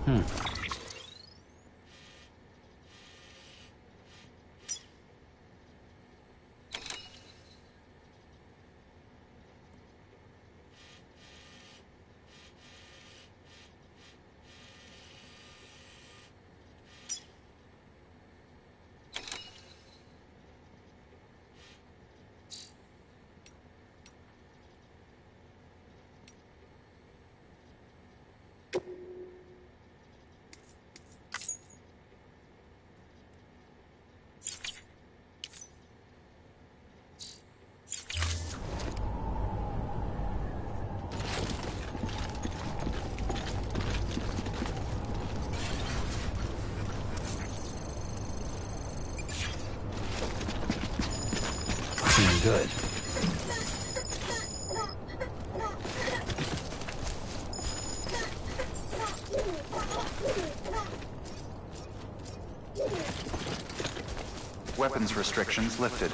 Hmm. Good. Weapons restrictions lifted.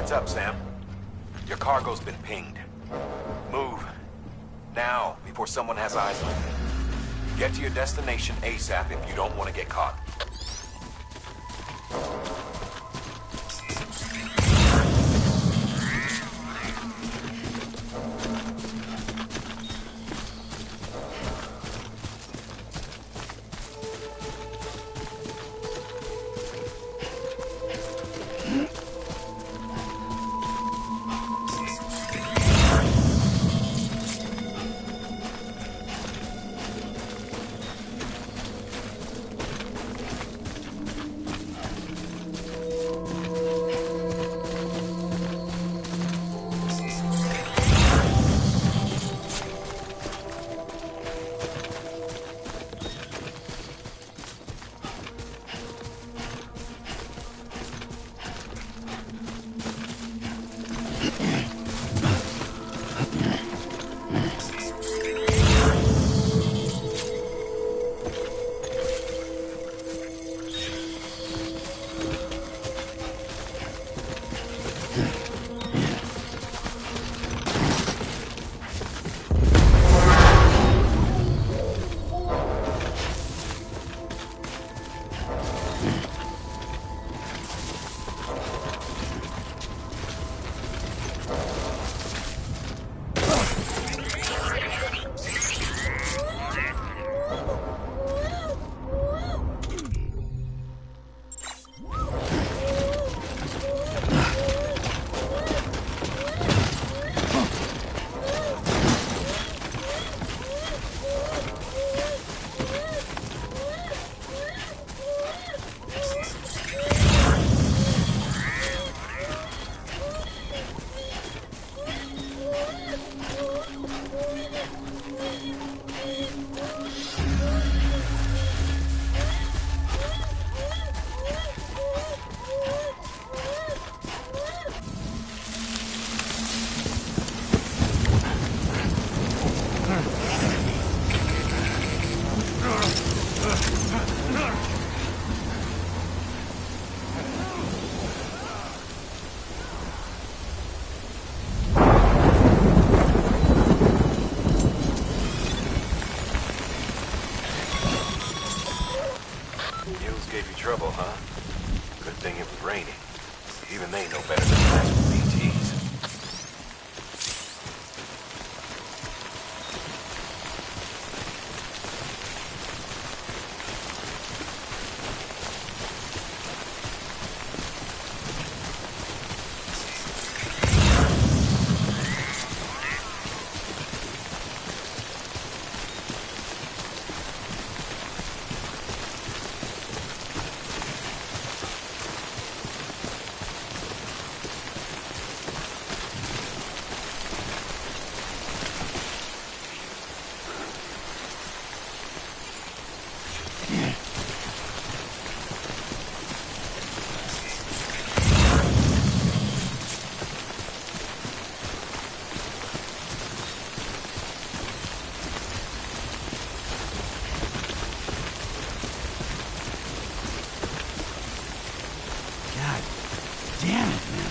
Heads up, Sam. Your cargo's been pinged. Move. Now, before someone has eyes on you. Get to your destination ASAP if you don't want to get caught. trouble, huh? Good thing it was raining. Even they know better than to mess with PTs. Damn it, man.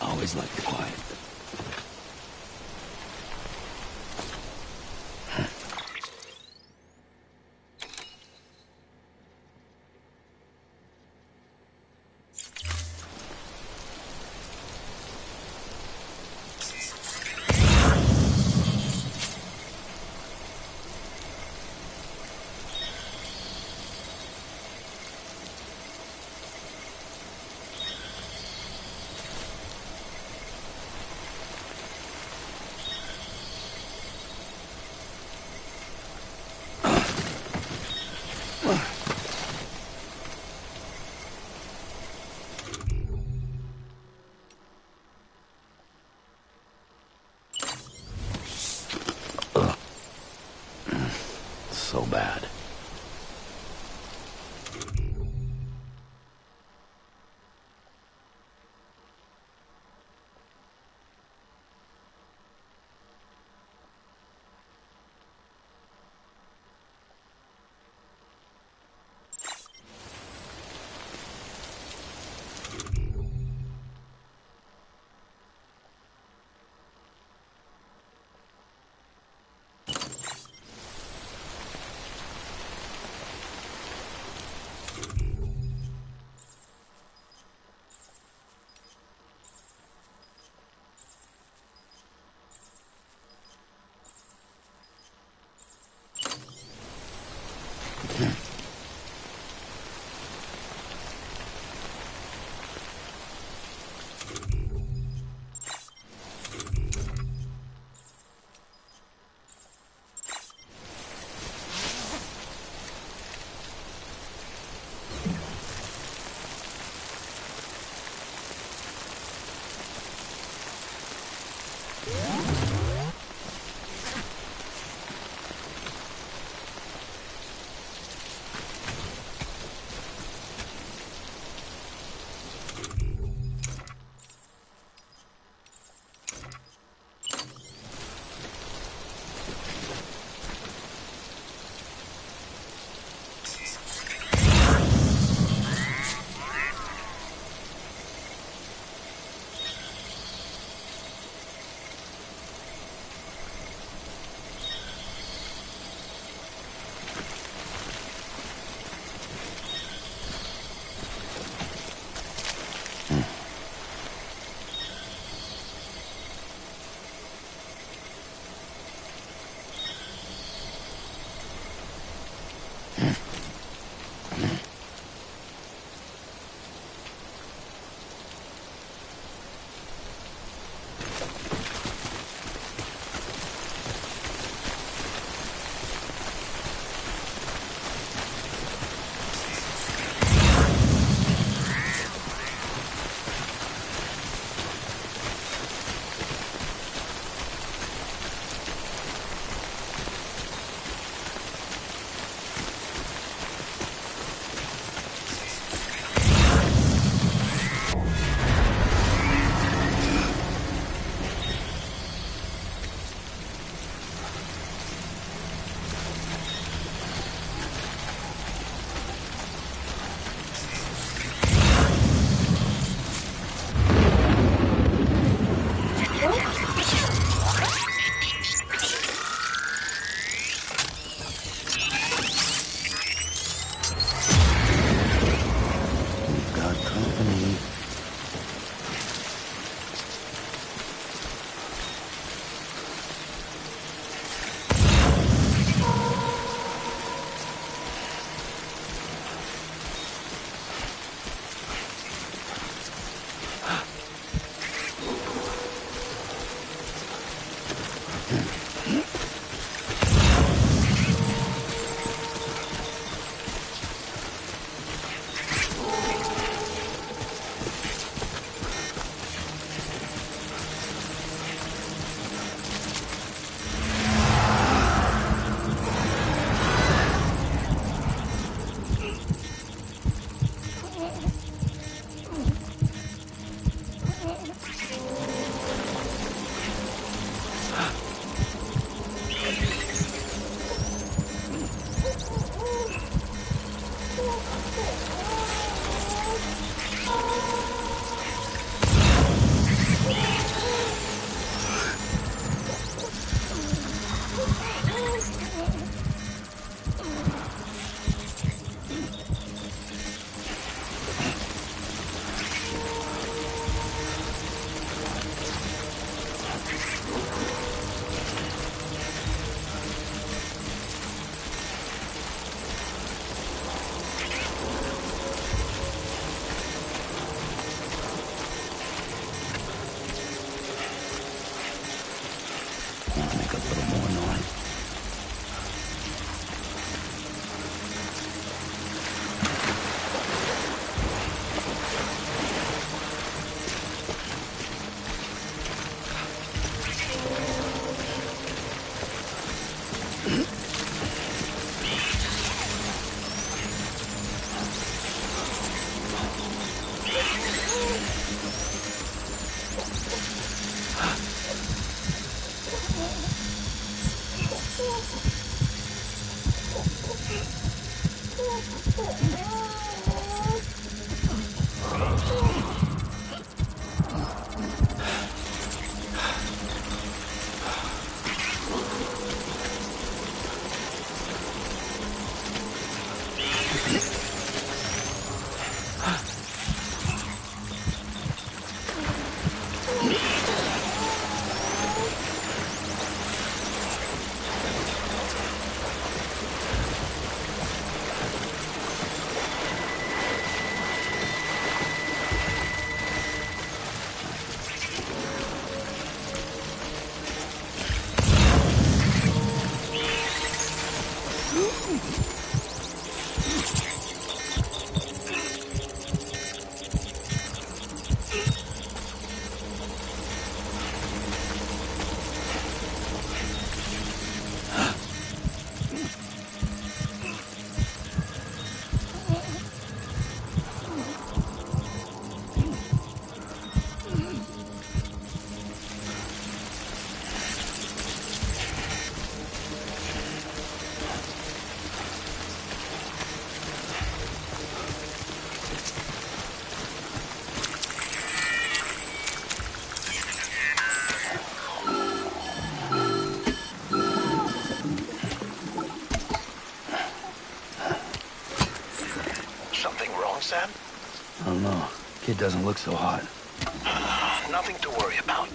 Always like the quiet. So bad. make a little more noise. Sam? I don't know. Kid doesn't look so hot. Nothing to worry about.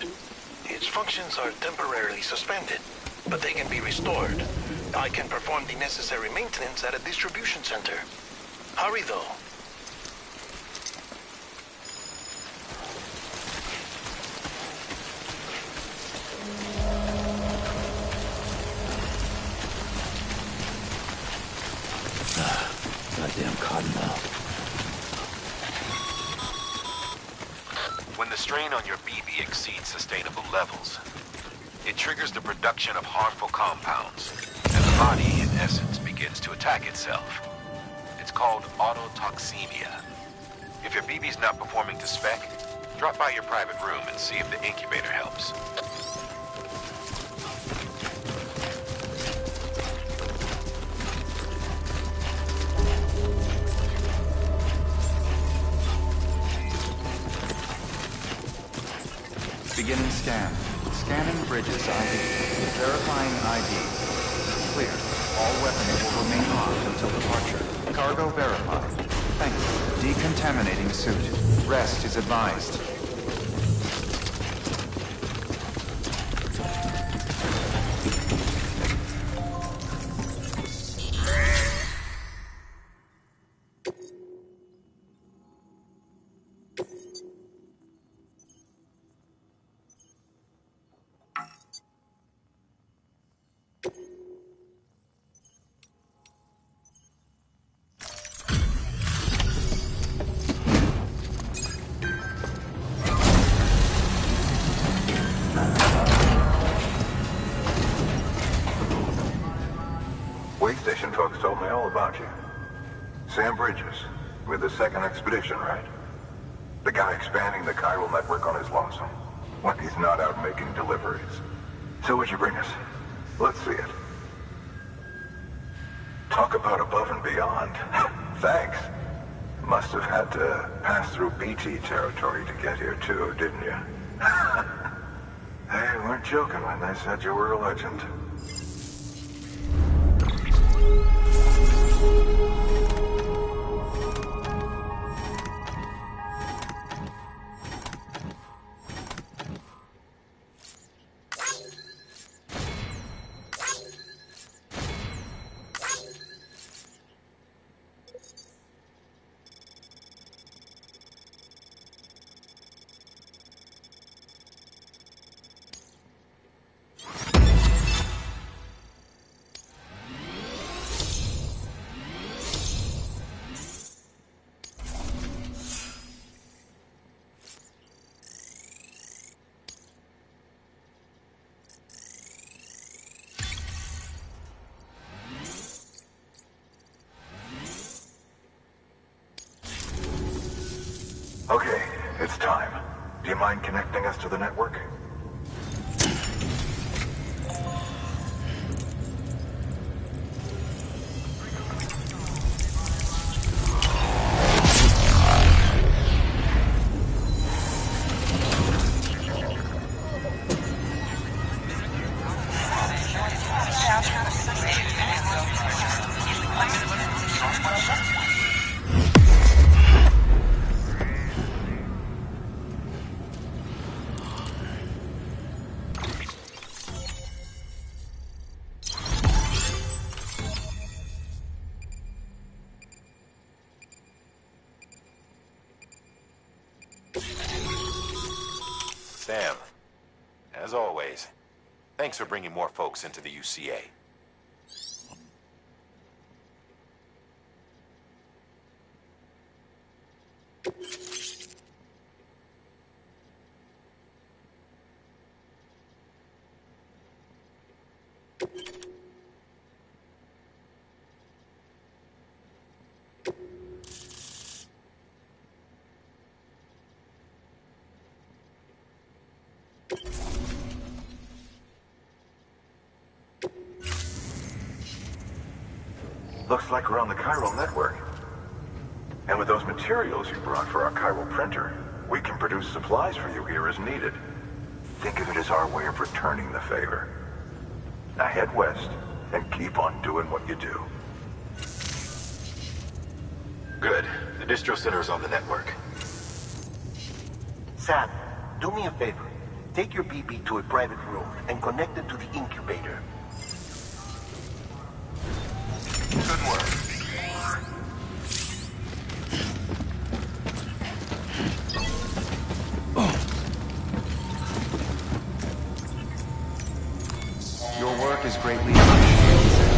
Its functions are temporarily suspended, but they can be restored. I can perform the necessary maintenance at a distribution center. Hurry, though. Goddamn cottonmouth. When the strain on your BB exceeds sustainable levels, it triggers the production of harmful compounds, and the body, in essence, begins to attack itself. It's called autotoxemia. If your BB's not performing to spec, drop by your private room and see if the incubator helps. Beginning scan. Scanning Bridges ID. Verifying ID. Clear. All weapons will remain locked until departure. Cargo verified. Thank you. Decontaminating suit. Rest is advised. Station folks told me all about you. Sam Bridges, with the second expedition, right? The guy expanding the chiral network on his lonesome, when he's not out making deliveries. So what'd you bring us? Let's see it. Talk about above and beyond. Thanks. Must have had to pass through BT territory to get here too, didn't you? They weren't joking when they said you were a legend. It's time. Do you mind connecting us to the network? Sam, as always, thanks for bringing more folks into the UCA. Looks like we're on the chiral network. And with those materials you brought for our chiral printer, we can produce supplies for you here as needed. Think of it as our way of returning the favor. Now head west and keep on doing what you do. Good. The distro center is on the network. Sam, do me a favor. Take your BB to a private room and connect it to the incubator. Good work. Your work is greatly appreciated, sir.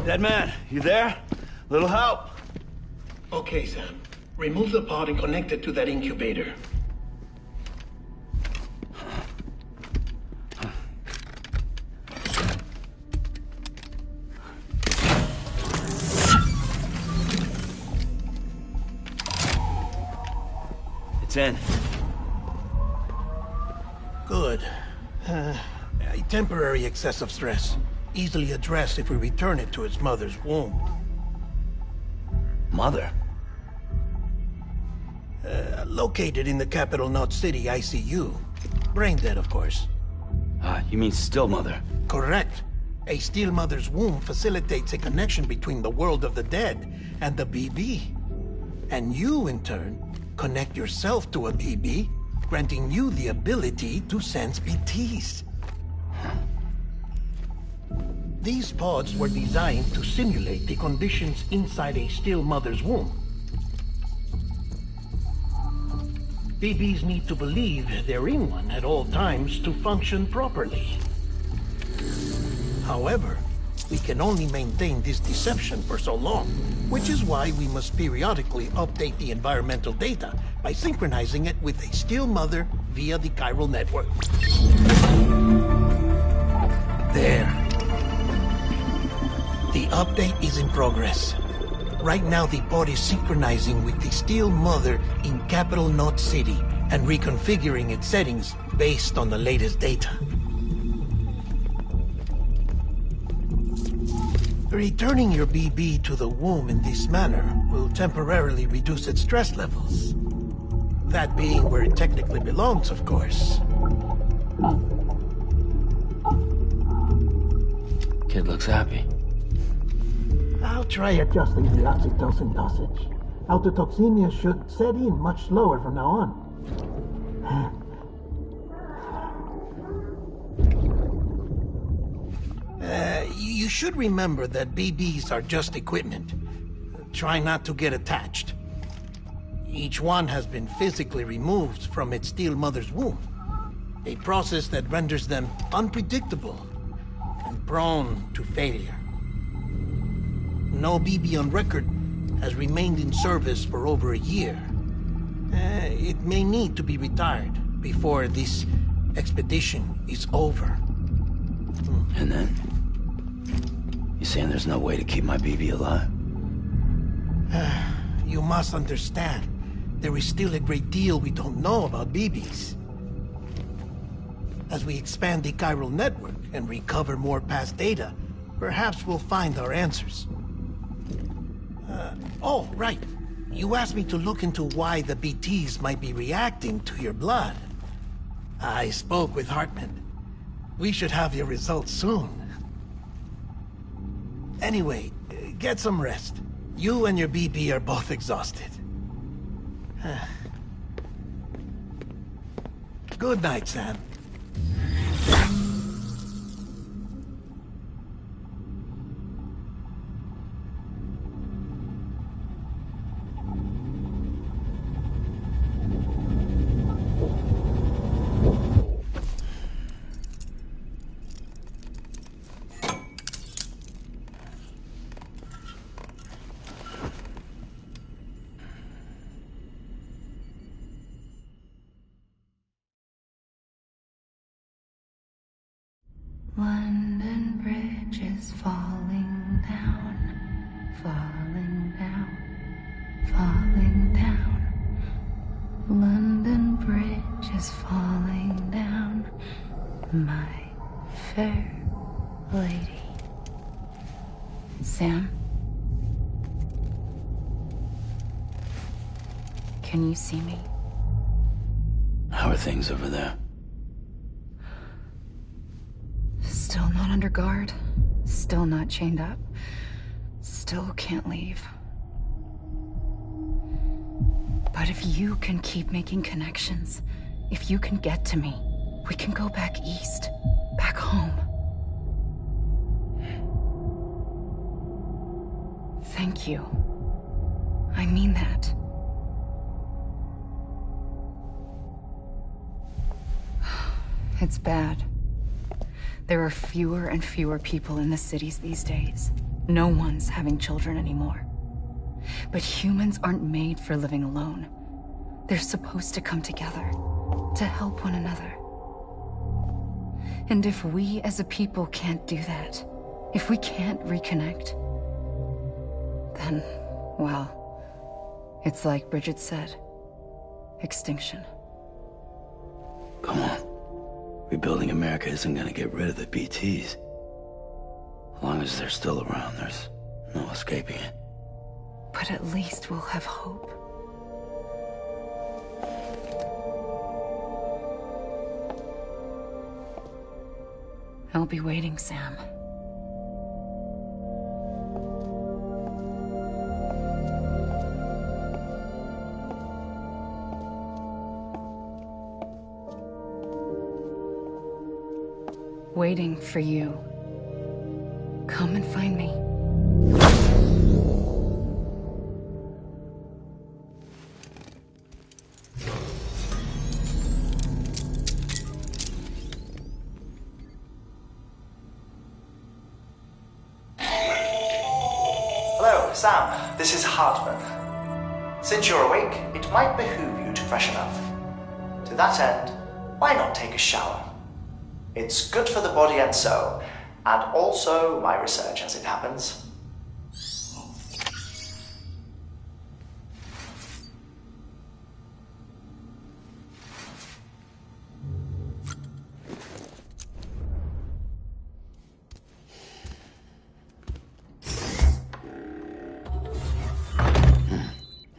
Dead man, you there? Little help? Okay, Sam. Remove the pod and connect it to that incubator. It's in. Good. A temporary excessive stress. Easily addressed if we return it to its mother's womb. Mother? Located in the capital Knot City ICU. Brain dead, of course. You mean still mother? Correct. A steel mother's womb facilitates a connection between the world of the dead and the BB. And you, in turn, connect yourself to a BB, granting you the ability to sense BTs. These pods were designed to simulate the conditions inside a still mother's womb. BBs need to believe they're in one at all times to function properly. However, we can only maintain this deception for so long, which is why we must periodically update the environmental data by synchronizing it with a still mother via the chiral network. There. The update is in progress. Right now, the pod is synchronizing with the steel mother in capital Knot City and reconfiguring its settings based on the latest data. Returning your BB to the womb in this manner will temporarily reduce its stress levels. That being where it technically belongs, of course. Kid looks happy. I'll try adjusting the oxytocin dosage. Autotoxemia should set in much slower from now on. You should remember that BBs are just equipment. Try not to get attached. Each one has been physically removed from its steel mother's womb. A process that renders them unpredictable and prone to failure. No BB on record has remained in service for over a year. It may need to be retired before this expedition is over. And then? You saying there's no way to keep my BB alive? You must understand, there is still a great deal we don't know about BBs. As we expand the chiral network and recover more past data, perhaps we'll find our answers. Oh, right. You asked me to look into why the BTs might be reacting to your blood. I spoke with Hartman. We should have your results soon. Anyway, get some rest. You and your BB are both exhausted. Good night, Sam. London Bridge is falling down, falling down, falling down. London Bridge is falling down, my fair lady. Sam? Can you see me? How are things over there? Still not under guard, still not chained up, still can't leave. But if you can keep making connections, if you can get to me, we can go back east, back home. Thank you. I mean that. It's bad. There are fewer and fewer people in the cities these days. No one's having children anymore. But humans aren't made for living alone. They're supposed to come together, to help one another. And if we as a people can't do that, if we can't reconnect, then, well, it's like Bridget said, extinction. Come on. Rebuilding America isn't gonna get rid of the BTs. As long as they're still around, there's no escaping it. But at least we'll have hope. I'll be waiting, Sam. Waiting for you. Come and find me. Hello, Sam. This is Hartman. Since you're awake, it might behoove you to freshen up. To that end, why not take a shower? It's good for the body and soul, and also my research as it happens.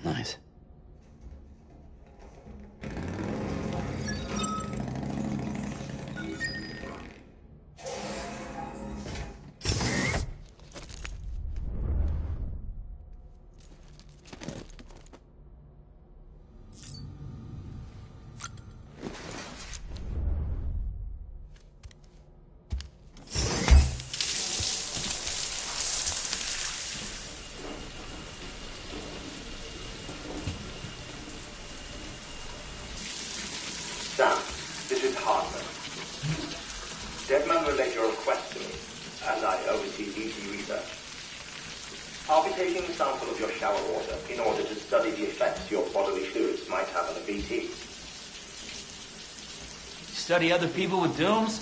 Nice. Sam, this is Hartman. Deadman relayed your request to me, as I oversee BT research. I'll be taking a sample of your shower water in order to study the effects your bodily fluids might have on a BT. Study other people with dooms?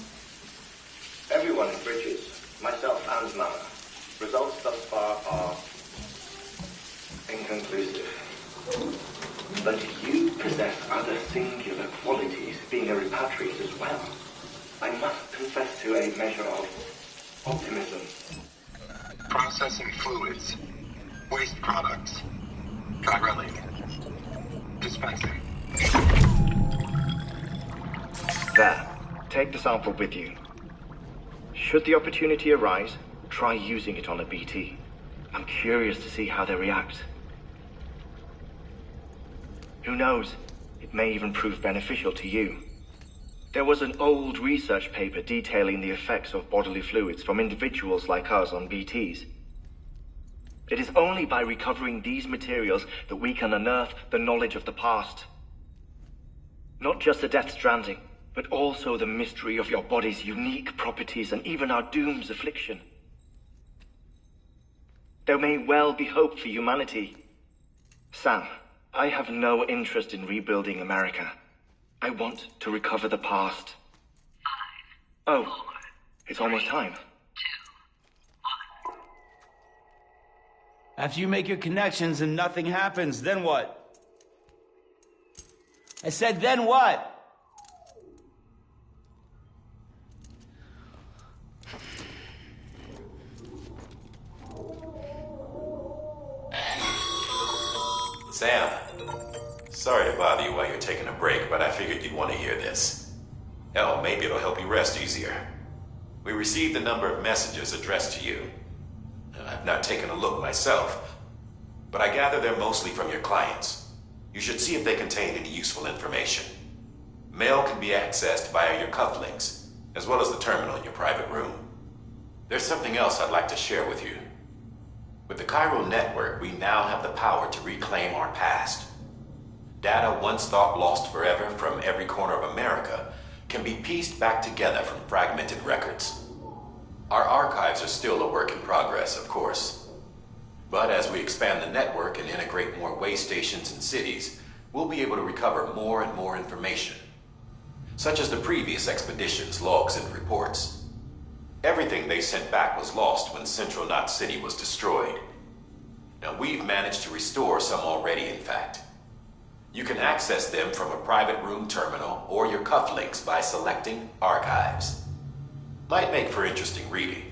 everyone in Bridges, myself and Mama. Results thus far are inconclusive. But you possess other singular qualities, being a repatriate as well. I must confess to a measure of optimism. Processing fluids. Waste products. Chirelli. Dispensing. There. Take the sample with you. Should the opportunity arise, try using it on a BT. I'm curious to see how they react. Who knows? It may even prove beneficial to you. There was an old research paper detailing the effects of bodily fluids from individuals like us on BTs. It is only by recovering these materials that we can unearth the knowledge of the past. Not just the Death Stranding, but also the mystery of your body's unique properties and even our doom's affliction. There may well be hope for humanity. Sam, I have no interest in rebuilding America. I want to recover the past. 5, 4, oh, it's almost time. 2, 1. After you make your connections and nothing happens, then what? I said, then what? Sam, sorry to bother you while you're taking a break, but I figured you'd want to hear this. Hell, maybe it'll help you rest easier. We received a number of messages addressed to you. I've not taken a look myself, but I gather they're mostly from your clients. You should see if they contain any useful information. Mail can be accessed via your cufflinks, as well as the terminal in your private room. There's something else I'd like to share with you. With the chiral network, we now have the power to reclaim our past. Data once thought lost forever from every corner of America can be pieced back together from fragmented records. Our archives are still a work in progress, of course. But as we expand the network and integrate more way stations and cities, we'll be able to recover more and more information, such as the previous expedition's logs and reports. Everything they sent back was lost when Central Knot City was destroyed. Now we've managed to restore some already, in fact. You can access them from a private room terminal or your cufflinks by selecting Archives. Might make for interesting reading.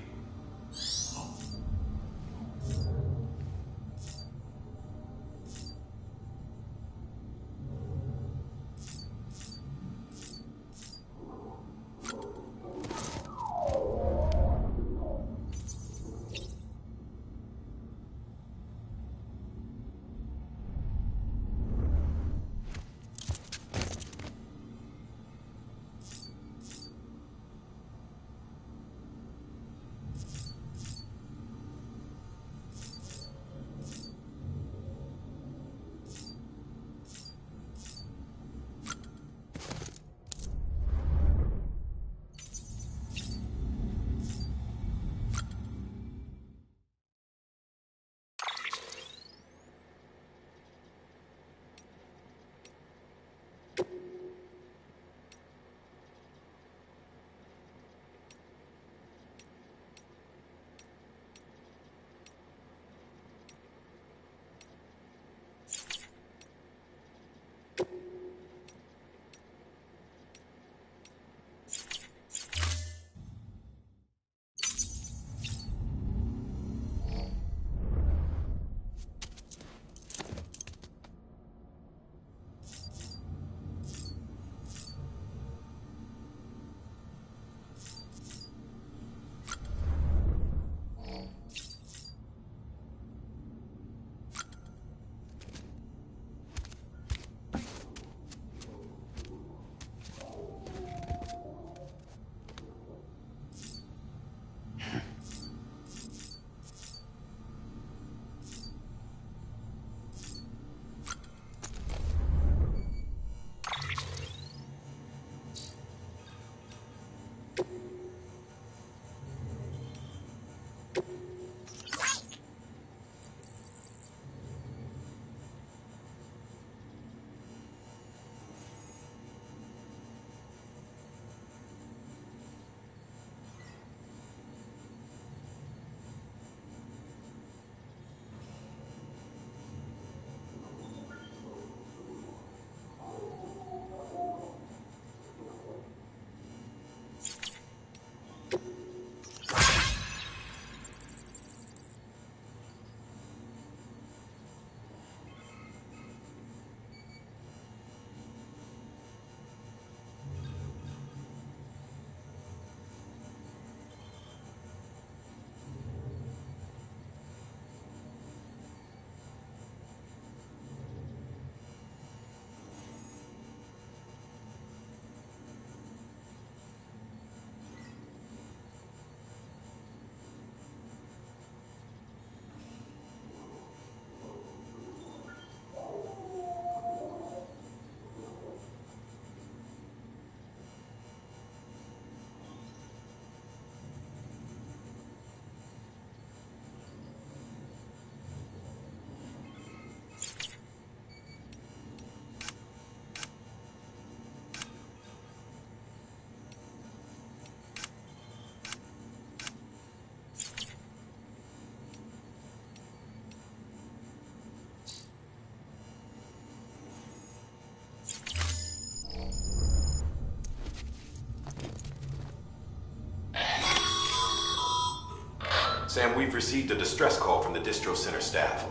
Sam, we've received a distress call from the distro center staff.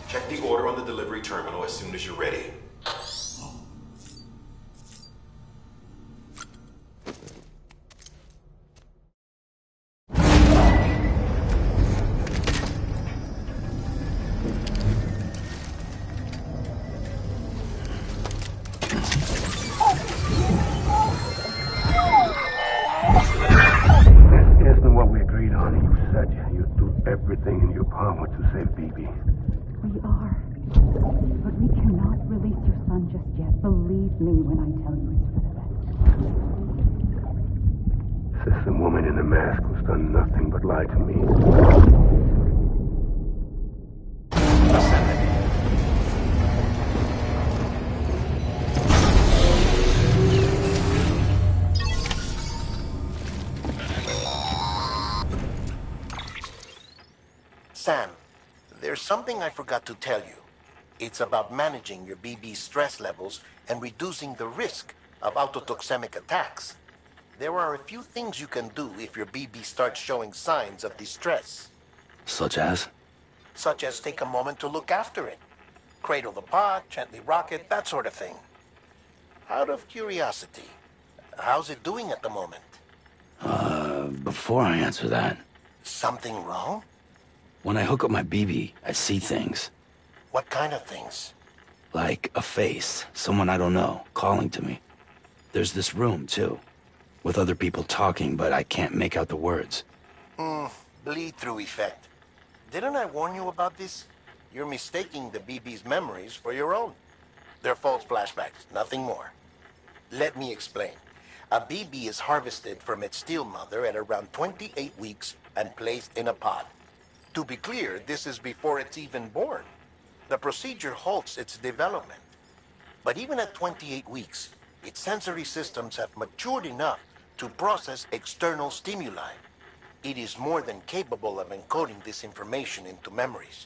Check the order on the delivery terminal as soon as you're ready. Everything in your power to save BB. We are. But we cannot release your son just yet. Believe me when I tell you it's for the best. Says some woman in a mask who's done nothing but lie to me. Sam, there's something I forgot to tell you. It's about managing your BB stress levels and reducing the risk of autotoxemic attacks. There are a few things you can do if your BB starts showing signs of distress. Such as? Such as take a moment to look after it. Cradle the pot, gently rock it, that sort of thing. Out of curiosity, how's it doing at the moment? Before I answer that... Something wrong? When I hook up my BB, I see things. What kind of things? Like a face, someone I don't know, calling to me. There's this room, too, with other people talking, but I can't make out the words. Bleed-through effect. Didn't I warn you about this? You're mistaking the BB's memories for your own. They're false flashbacks, nothing more. Let me explain. A BB is harvested from its steel mother at around 28 weeks and placed in a pod. To be clear, this is before it's even born. The procedure halts its development. But even at 28 weeks, its sensory systems have matured enough to process external stimuli. It is more than capable of encoding this information into memories,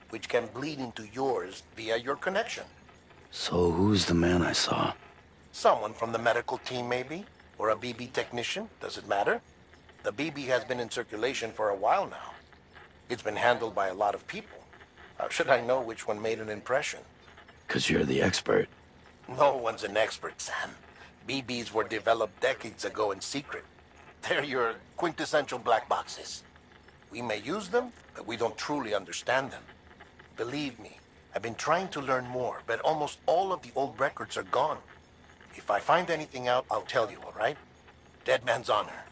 which can bleed into yours via your connection. So who's the man I saw? Someone from the medical team, maybe? Or a BB technician? Does it matter? The BB has been in circulation for a while now. It's been handled by a lot of people. How should I know which one made an impression? 'Cause you're the expert. No one's an expert, Sam. BBs were developed decades ago in secret. They're your quintessential black boxes. We may use them, but we don't truly understand them. Believe me, I've been trying to learn more, but almost all of the old records are gone. If I find anything out, I'll tell you, all right? Dead man's honor.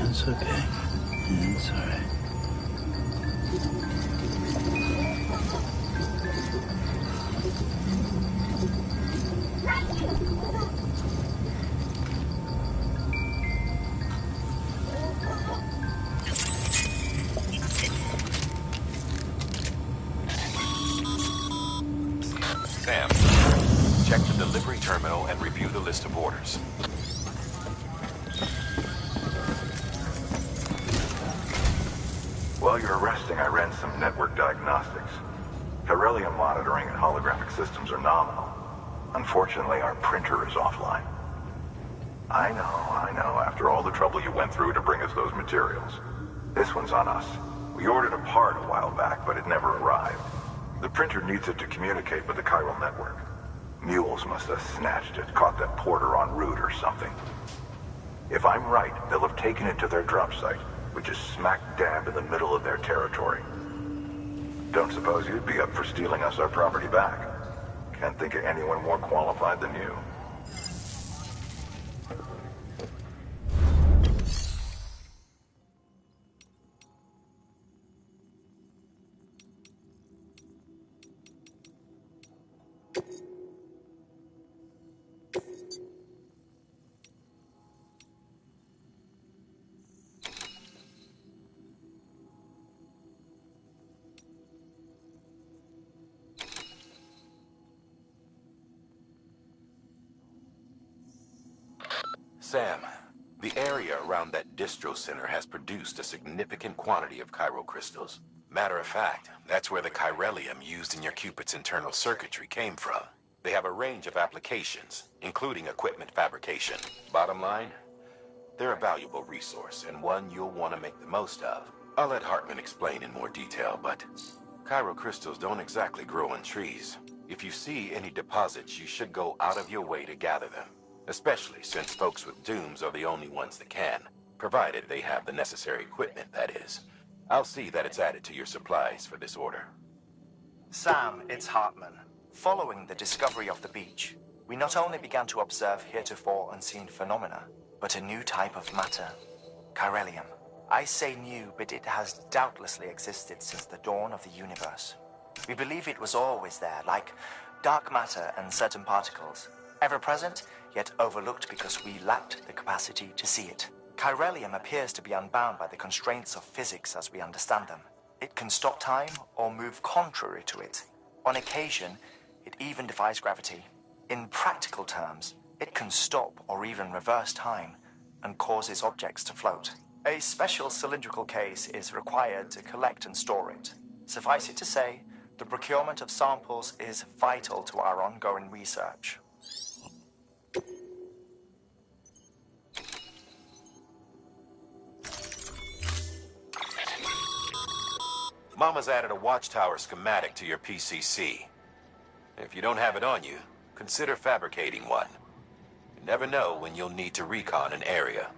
It's okay. It's all right. Sam, check the delivery terminal and review the list of orders. While you're resting, I ran some network diagnostics. Beryllium monitoring and holographic systems are nominal. Unfortunately, our printer is offline. I know, after all the trouble you went through to bring us those materials. This one's on us. We ordered a part a while back, but it never arrived. The printer needs it to communicate with the chiral network. Mules must have snatched it, caught that porter en route or something. If I'm right, they'll have taken it to their drop site, which is smack dab in the middle of their territory. Don't suppose you'd be up for stealing us our property back? Can't think of anyone more qualified than you. Sam, the area around that distro center has produced a significant quantity of chiral crystals. Matter of fact, that's where the chiralium used in your Cupid's internal circuitry came from. They have a range of applications, including equipment fabrication. Bottom line, they're a valuable resource and one you'll want to make the most of. I'll let Hartman explain in more detail, but chiral crystals don't exactly grow on trees. If you see any deposits, you should go out of your way to gather them, especially since folks with dooms are the only ones that can, provided they have the necessary equipment, that is. I'll see that it's added to your supplies for this order. Sam, it's Hartman. Following the discovery of the beach, we not only began to observe heretofore unseen phenomena, but a new type of matter, chiralium. I say new, but it has doubtlessly existed since the dawn of the universe. We believe it was always there, like dark matter and certain particles, ever present, yet overlooked because we lacked the capacity to see it. Chiralium appears to be unbound by the constraints of physics as we understand them. It can stop time or move contrary to it. On occasion, it even defies gravity. In practical terms, it can stop or even reverse time and causes objects to float. A special cylindrical case is required to collect and store it. Suffice it to say, the procurement of samples is vital to our ongoing research. Mama's added a watchtower schematic to your PCC. If you don't have it on you, consider fabricating one. You never know when you'll need to recon an area.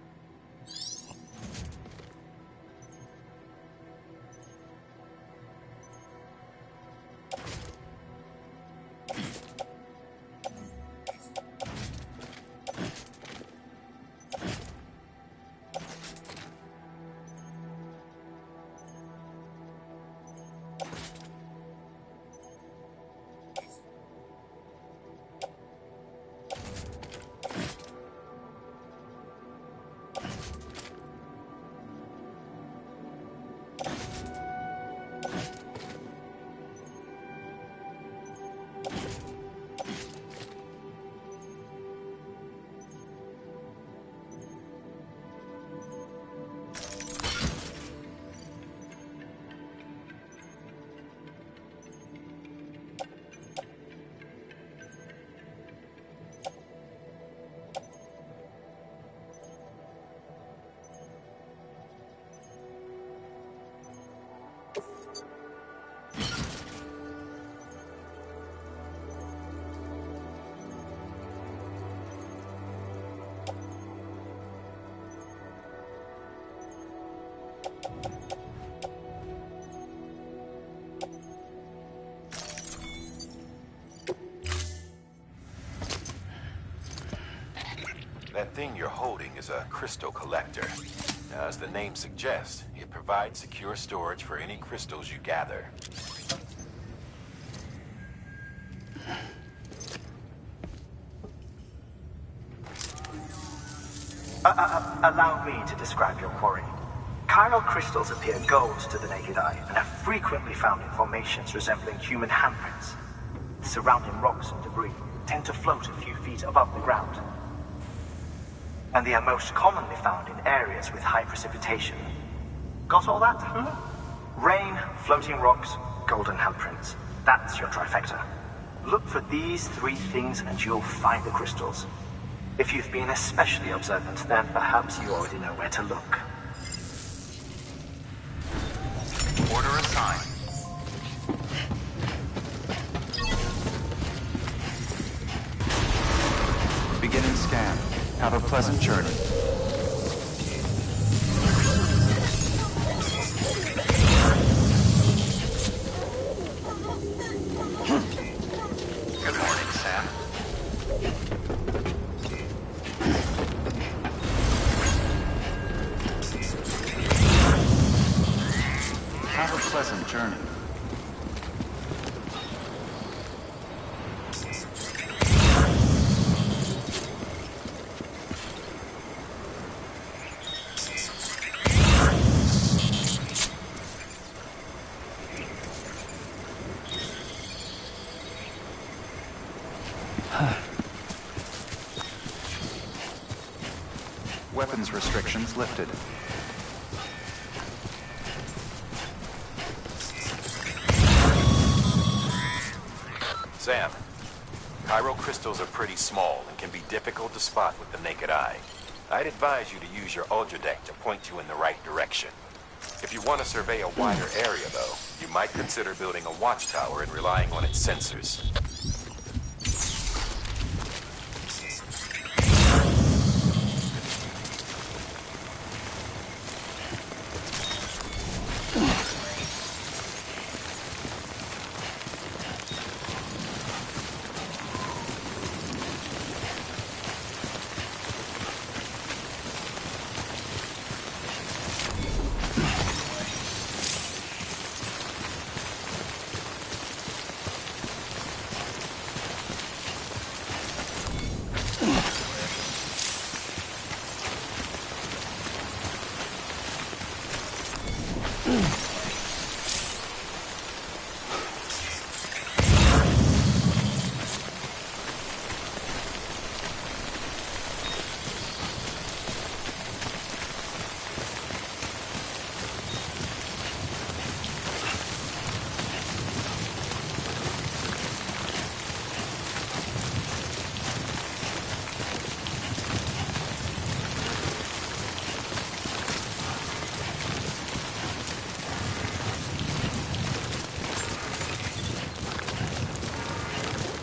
That thing you're holding is a crystal collector. Now, as the name suggests, it provides secure storage for any crystals you gather. Allow me to describe your quarry. Chiral crystals appear gold to the naked eye and are frequently found in formations resembling human handprints. Surrounding rocks and debris tend to float a few feet above the ground. And they are most commonly found in areas with high precipitation. Got all that? Rain, floating rocks, golden handprints. That's your trifecta. Look for these three things and you'll find the crystals. If you've been especially observant, then perhaps you already know where to look. Order assigned. Beginning scan. Have a pleasant journey. Good morning, Sam. Have a pleasant journey. weapons restrictions lifted. Sam, chiral crystals are pretty small and can be difficult to spot with the naked eye. I'd advise you to use your ultradeck to point you in the right direction. If you want to survey a wider area, though, you might consider building a watchtower and relying on its sensors.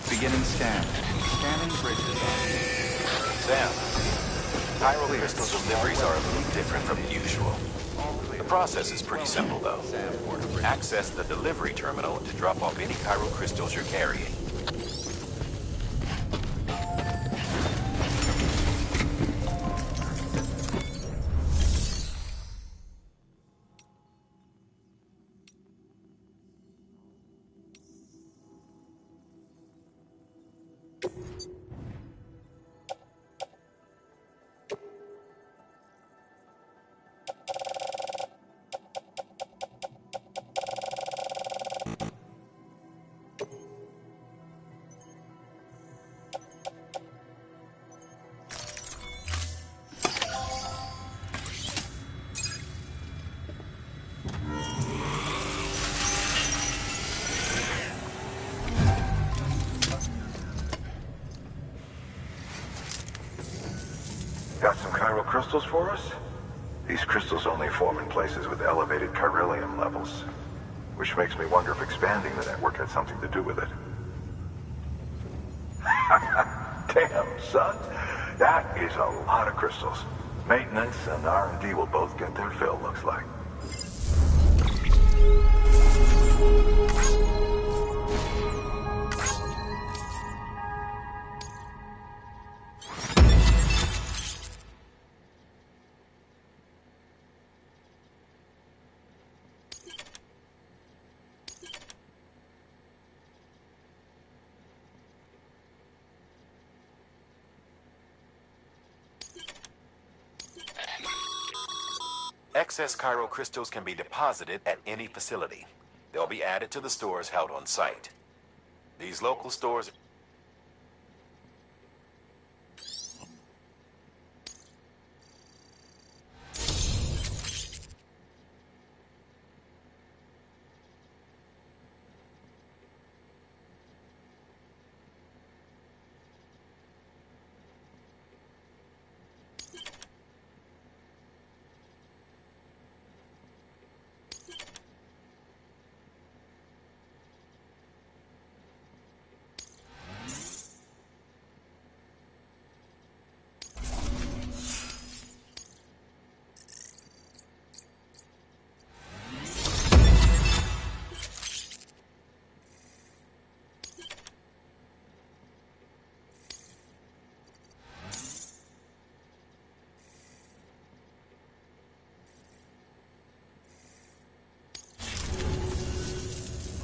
Beginning scan. Scanning bridges. Sam, chiral crystal deliveries are a little different from usual. The process is pretty simple, though. Access the delivery terminal to drop off any chiral crystals you're carrying. Got some chiral crystals for us? These crystals only form in places with elevated chiralium levels, which makes me wonder if expanding the network had something to do with it. Damn, son. That is a lot of crystals. Maintenance and R&D will both get their fill, looks like. Excess chiral crystals can be deposited at any facility. They'll be added to the stores held on site. These local stores...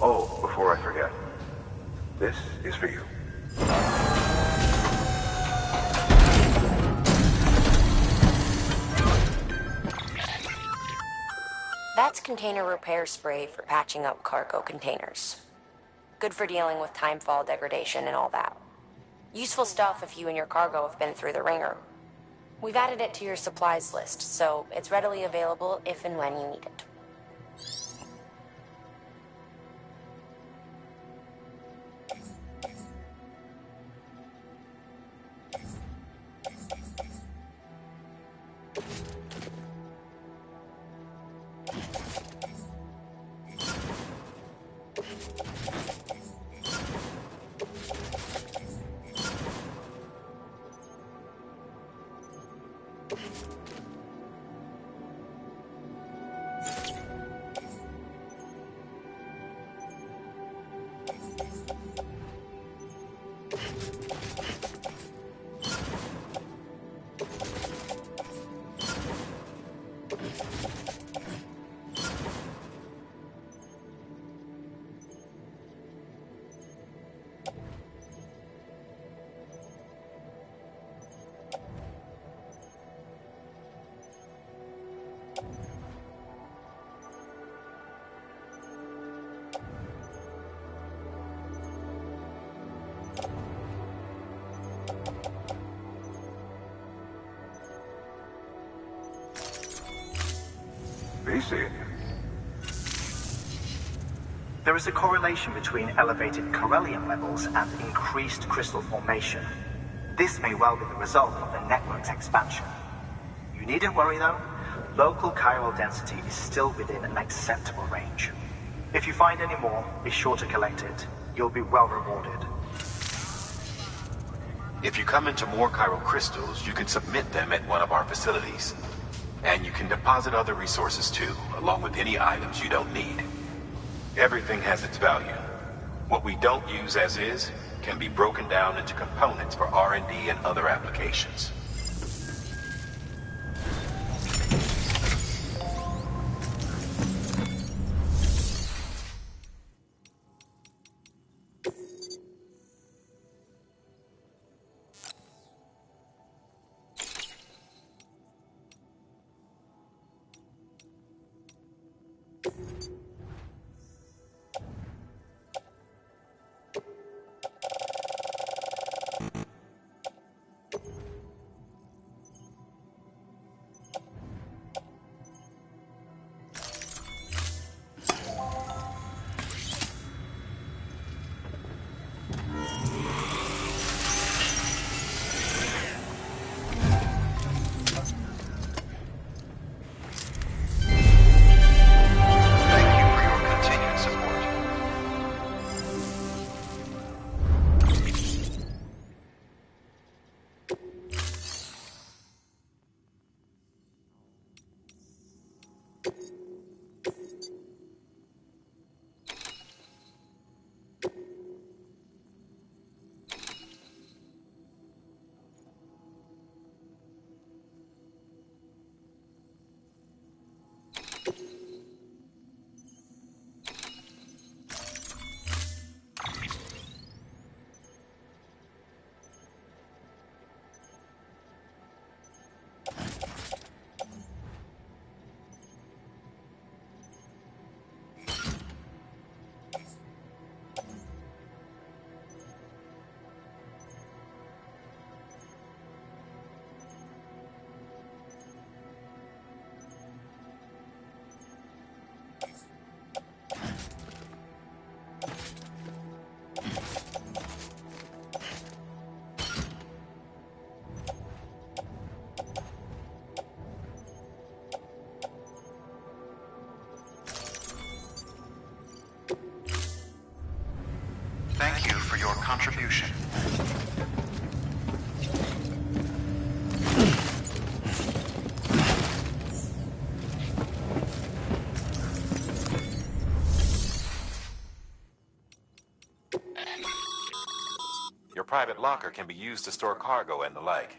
Oh, before I forget, this is for you. That's container repair spray for patching up cargo containers. Good for dealing with timefall degradation and all that. Useful stuff if you and your cargo have been through the ringer. We've added it to your supplies list, so it's readily available if and when you need it. BC. There is a correlation between elevated Corellium levels and increased crystal formation. This may well be the result of the network's expansion. You needn't worry though. Local chiral density is still within an acceptable range. If you find any more, be sure to collect it. You'll be well rewarded. If you come into more chiral crystals, you can submit them at one of our facilities. And you can deposit other resources too, along with any items you don't need. Everything has its value. What we don't use as is can be broken down into components for R&D and other applications. Thank you for your contribution. Your private locker can be used to store cargo and the like.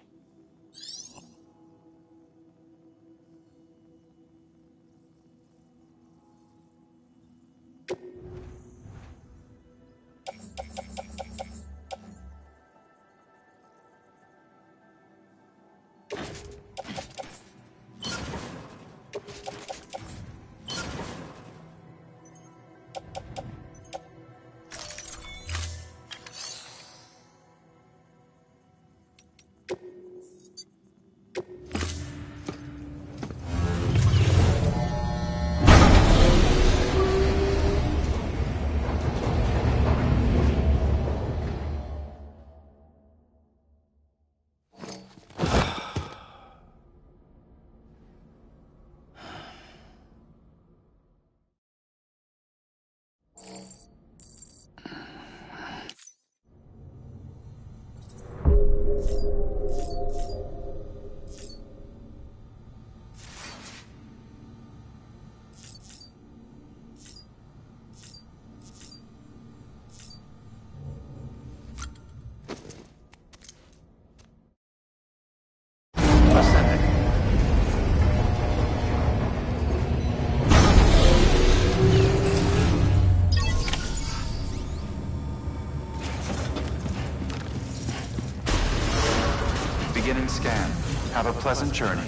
Beginning scan. Have a pleasant journey.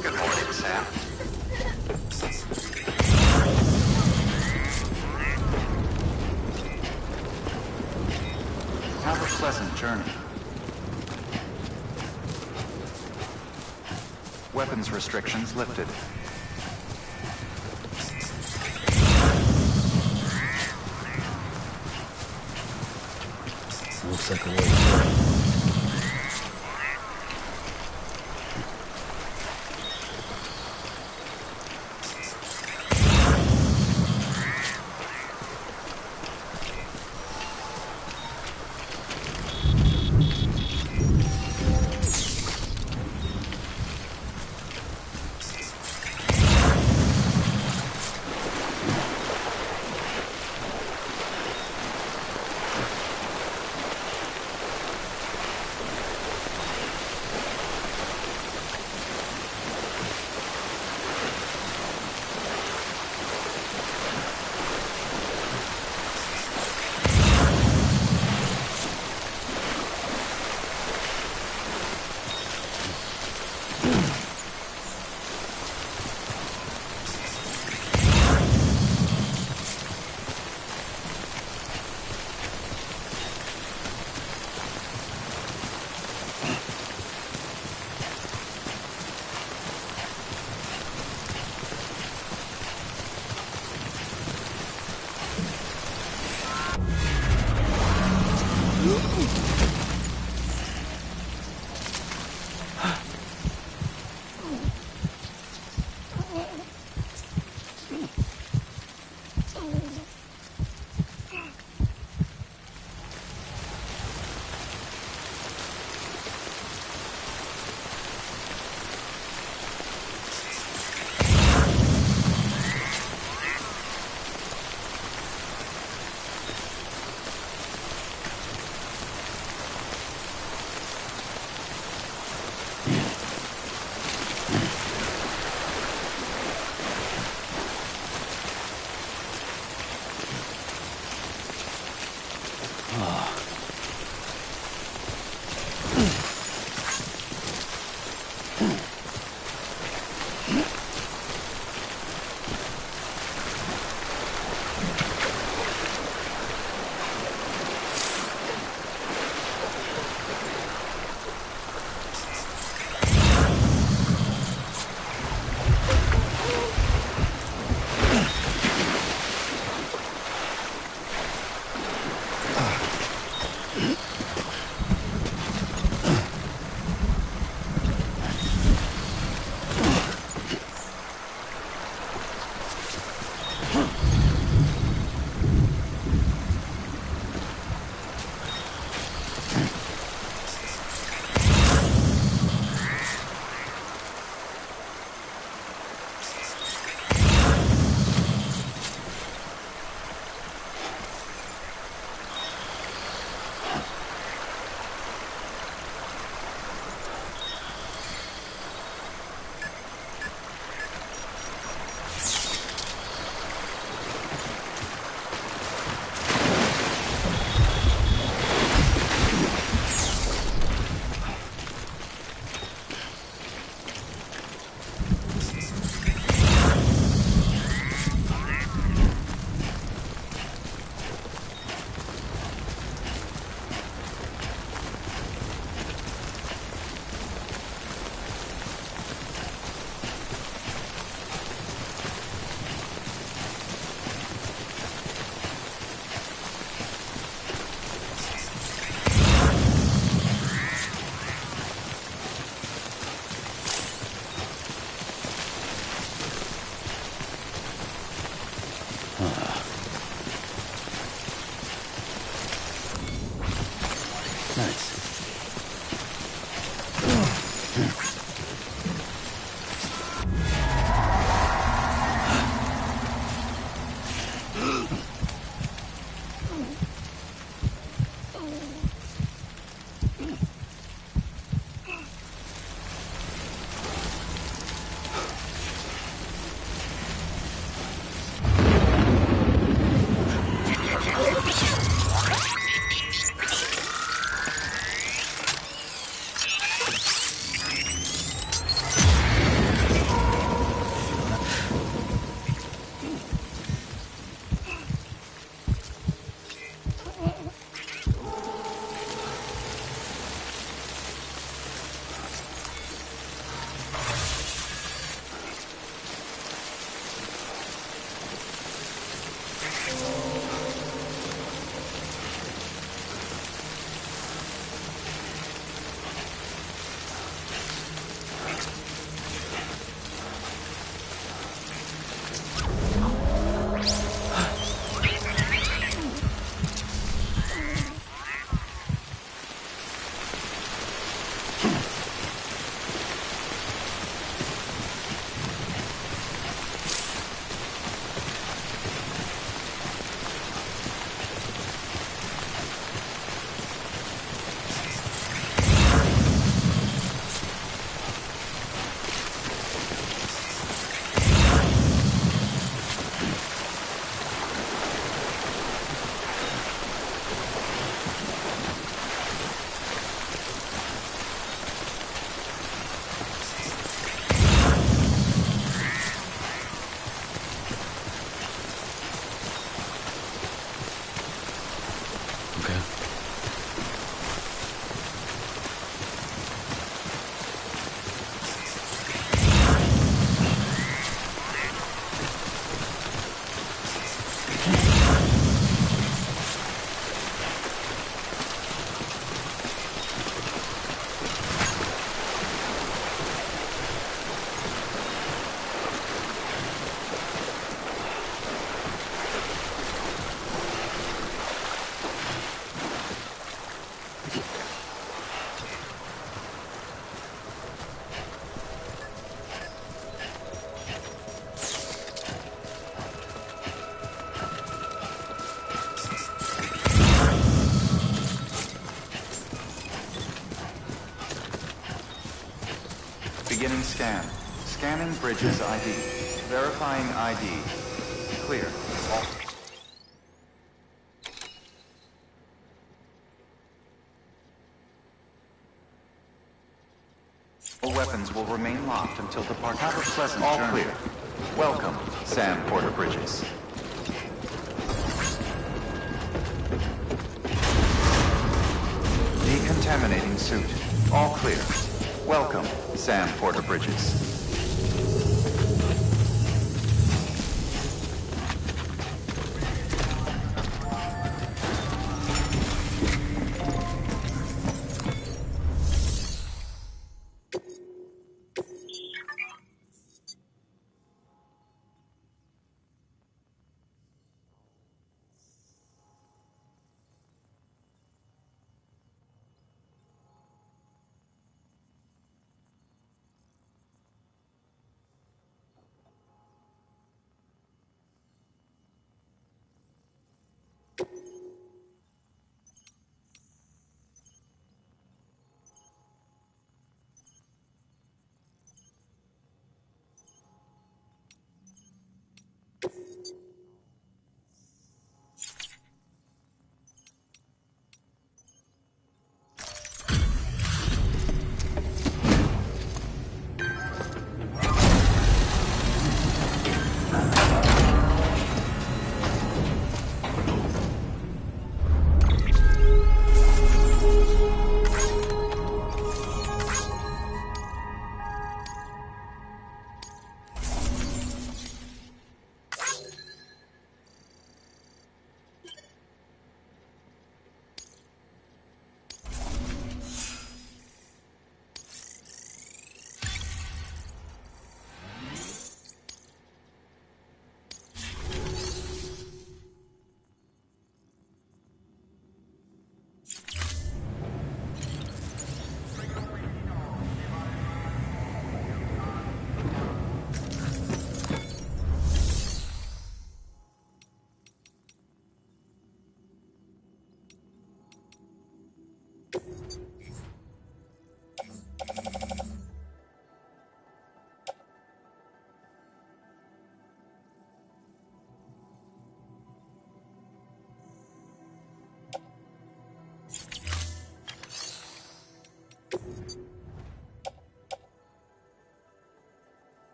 Good morning, Sam. Have a pleasant journey. Weapons restrictions lifted. Looks like a way. scan. Scanning Bridges ID. Verifying ID. Clear. All weapons will remain locked until departure. Have a pleasant journey. All clear. Welcome, Sam Porter Bridges. Decontaminating suit. All clear. Welcome, Sam Porter Bridges.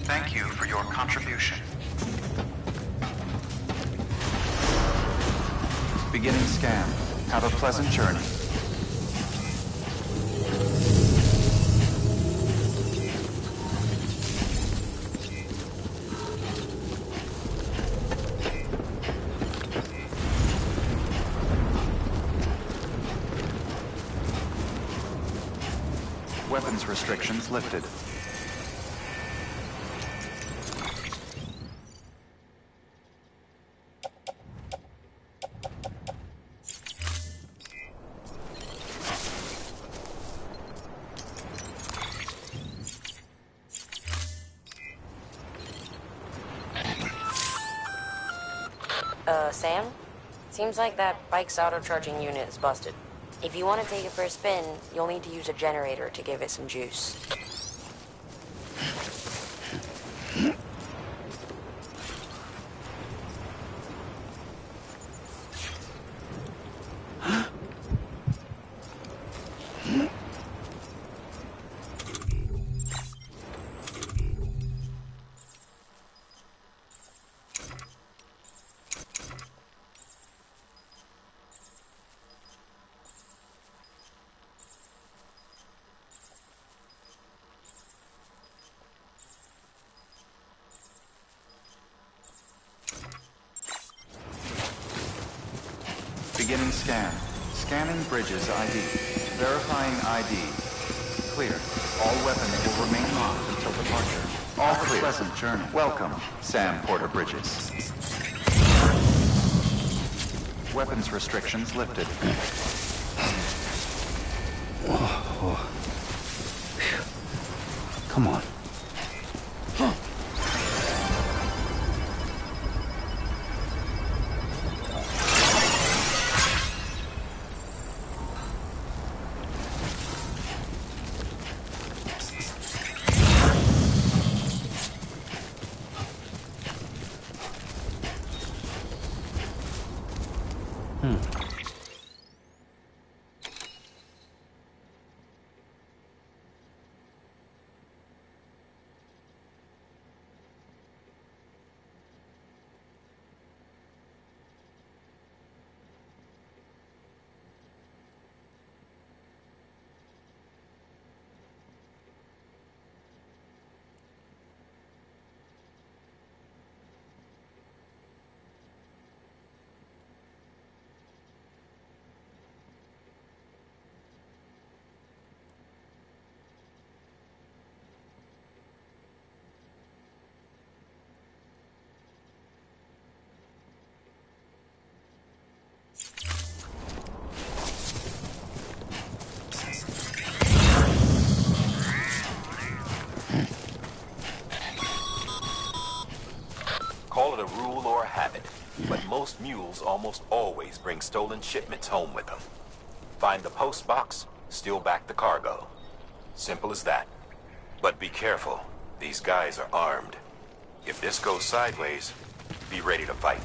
Thank you for your contribution. Beginning scan. Have a pleasant journey. Weapons restrictions lifted. Sam? Seems like that bike's auto-charging unit is busted. If you want to take it for a spin, you'll need to use a generator to give it some juice. Initiating scan. Scanning bridges ID. Verifying ID. Clear. All weapons will remain locked until departure. All clear. Pleasant journey. Welcome, Sam Porter Bridges. Weapons restrictions lifted. Come on. Call it a rule or a habit, but most mules almost always bring stolen shipments home with them. Find the post box, steal back the cargo. Simple as that. But be careful. These guys are armed. If this goes sideways, be ready to fight.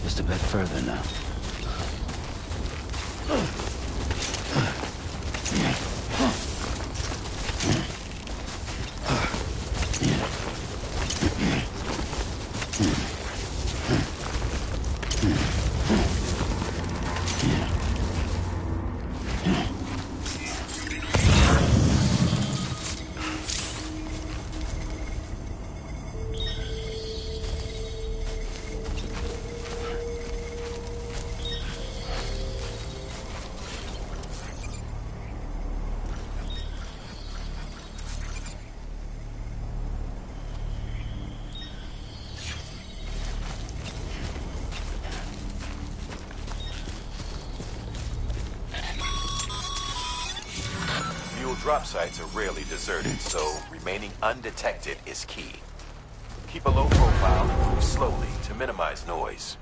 Just a bit further now. Drop sites are rarely deserted, so remaining undetected is key. Keep a low profile and move slowly to minimize noise.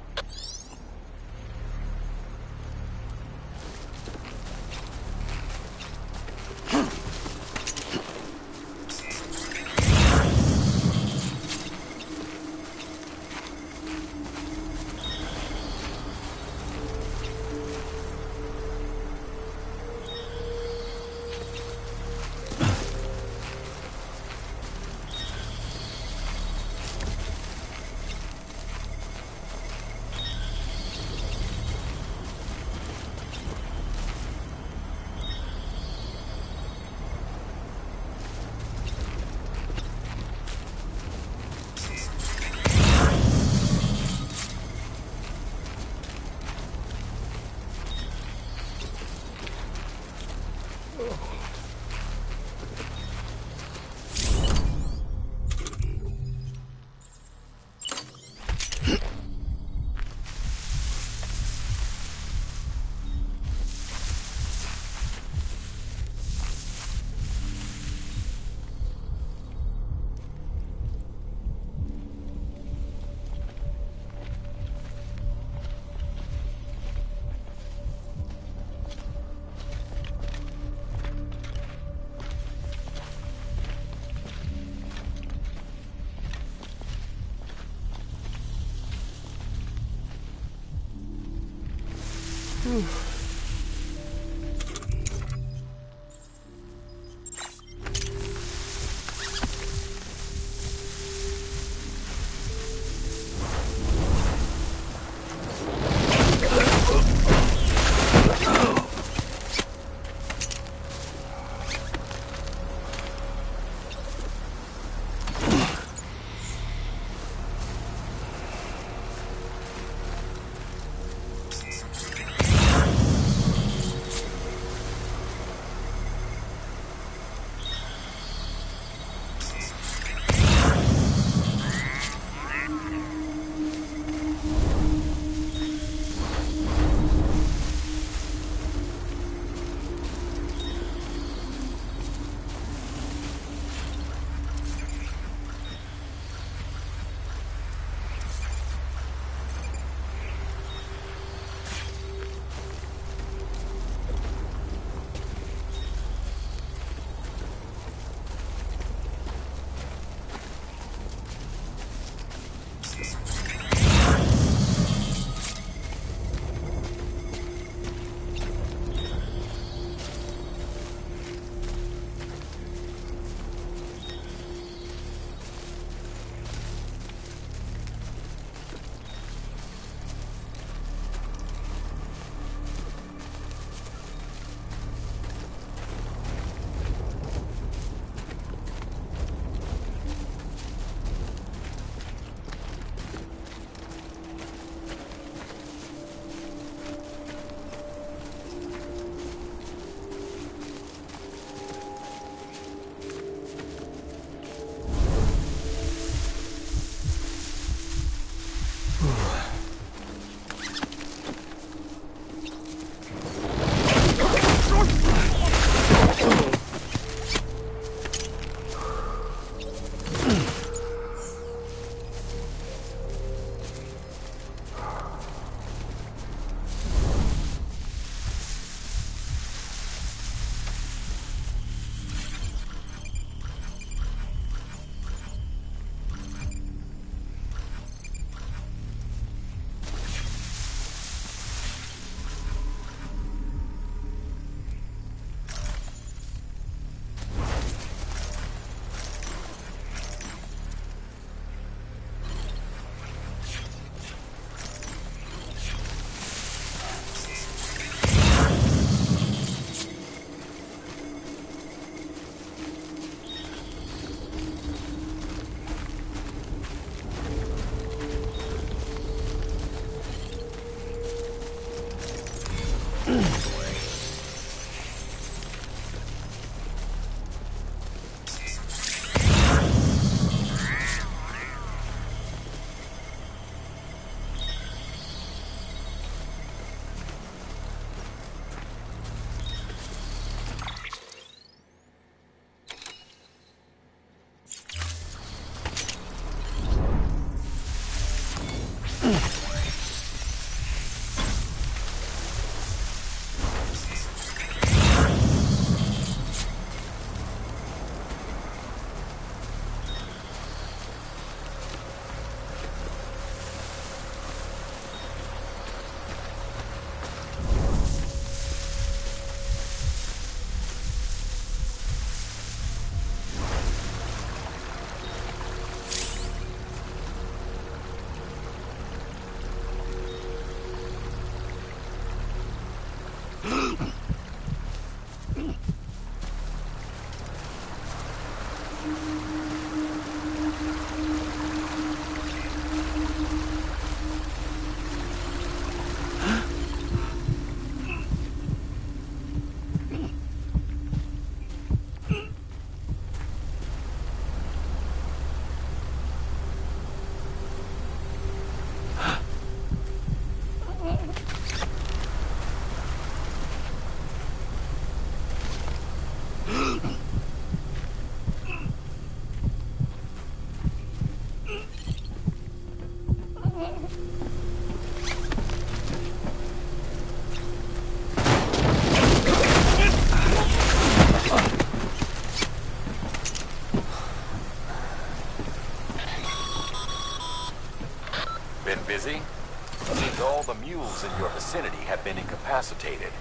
and all the mules in your vicinity have been incapacitated.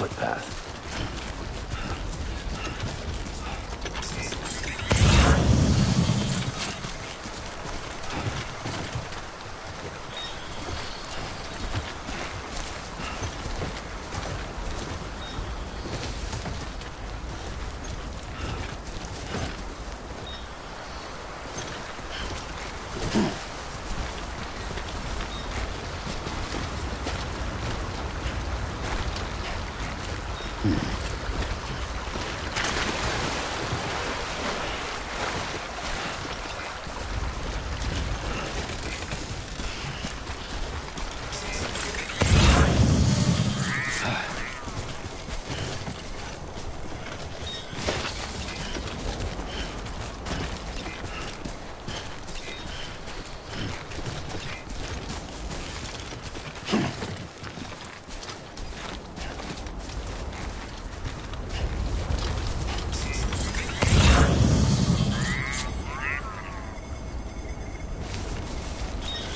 Footpath.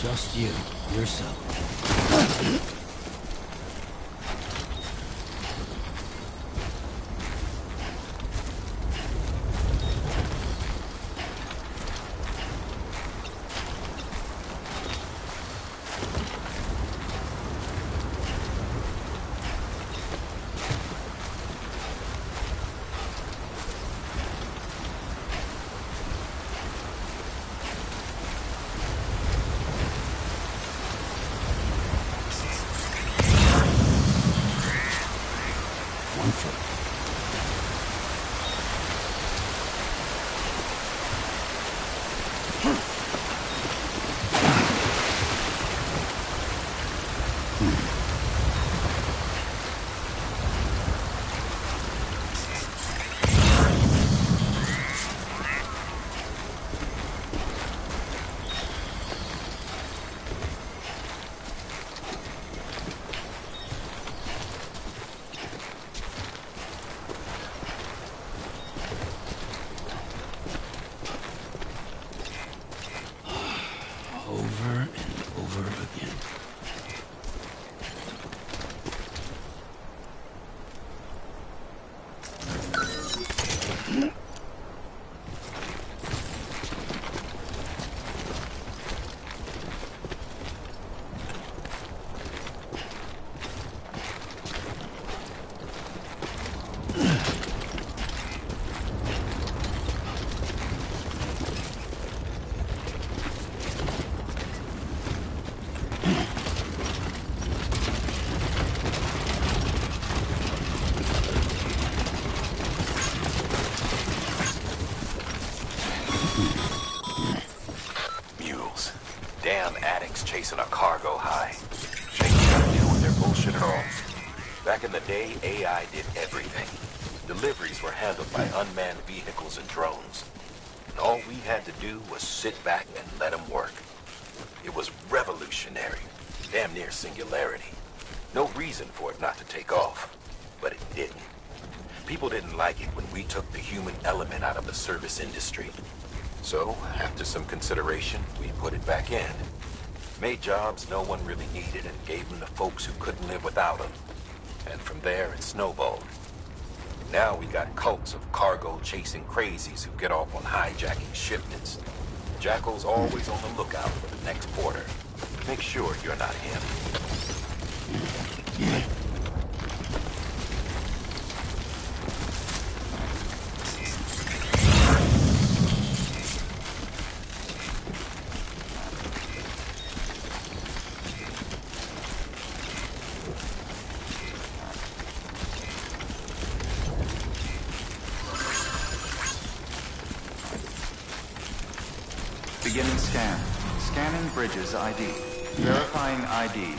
Just you, yourself. Mules. Damn addicts chasing a cargo high. Shame you gotta deal with their bullshit at all. Back in the day, AI did everything. Deliveries were handled by unmanned vehicles and drones. And all we had to do was sit back and let them work. It was revolutionary. Damn near singularity. No reason for it not to take off. But it didn't. People didn't like it when we took the human element out of the service industry. So, after some consideration, we put it back in. Made jobs no one really needed and gave them to folks who couldn't live without them. And from there, it snowballed. Now we got cults of cargo-chasing crazies who get off on hijacking shipments. Jackal's always on the lookout for the next order. Make sure you're not him. Beginning scan. Scanning Bridges ID. Verifying ID.